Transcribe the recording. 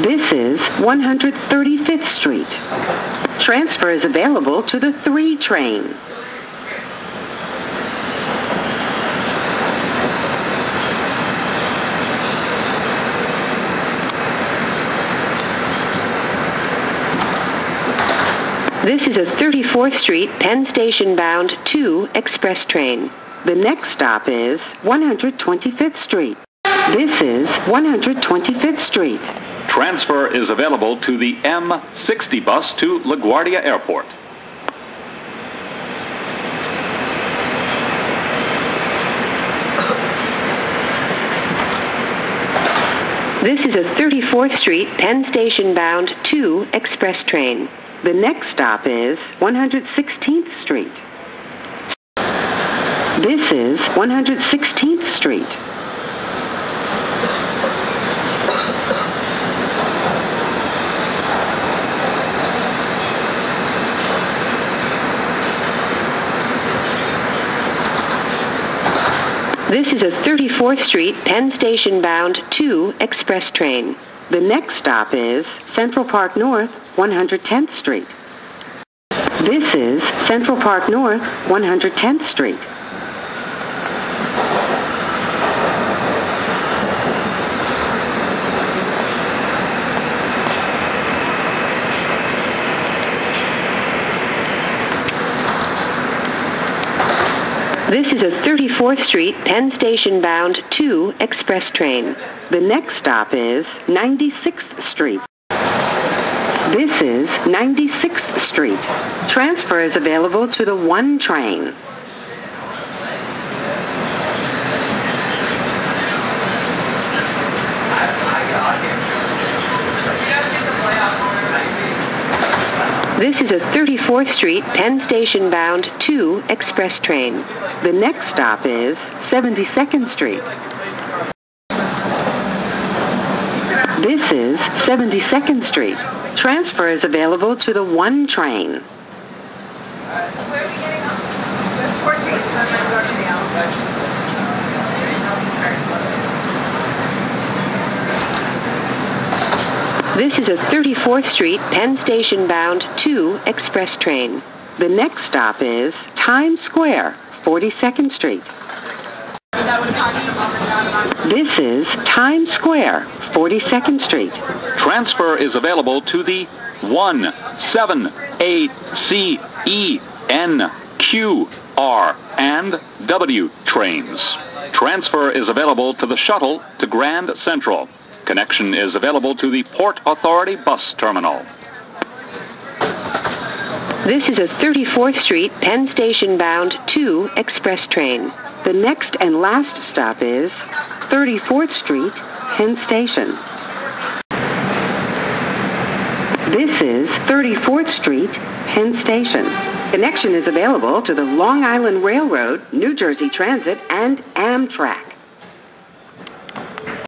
This is 135th Street. Transfer is available to the 3 train. This is a 34th Street Penn Station bound 2 express train. The next stop is 125th Street. This is 125th Street. Transfer is available to the M60 bus to LaGuardia Airport. This is a 34th Street Penn Station bound 2 express train. The next stop is 116th Street. This is 116th Street. This is a 34th Street Penn Station bound 2 express train. The next stop is Central Park North, 110th Street. This is Central Park North, 110th Street. This is a 34th Street Penn Station bound 2 express train. The next stop is 96th Street. This is 96th Street. Transfer is available to the 1 train. This is a 34th Street Penn Station bound 2 express train. The next stop is 72nd Street. This is 72nd Street. Transfer is available to the 1 train. This is a 34th Street Penn Station bound 2 express train. The next stop is Times Square, 42nd Street. This is Times Square, 42nd Street. Transfer is available to the 1, 7, 8, C, E, N, Q, R, and W trains. Transfer is available to the shuttle to Grand Central. Connection is available to the Port Authority bus terminal. This is a 34th Street Penn Station bound 2 express train. The next and last stop is 34th Street, Penn Station. This is 34th Street, Penn Station. Connection is available to the Long Island Railroad, New Jersey Transit, and Amtrak.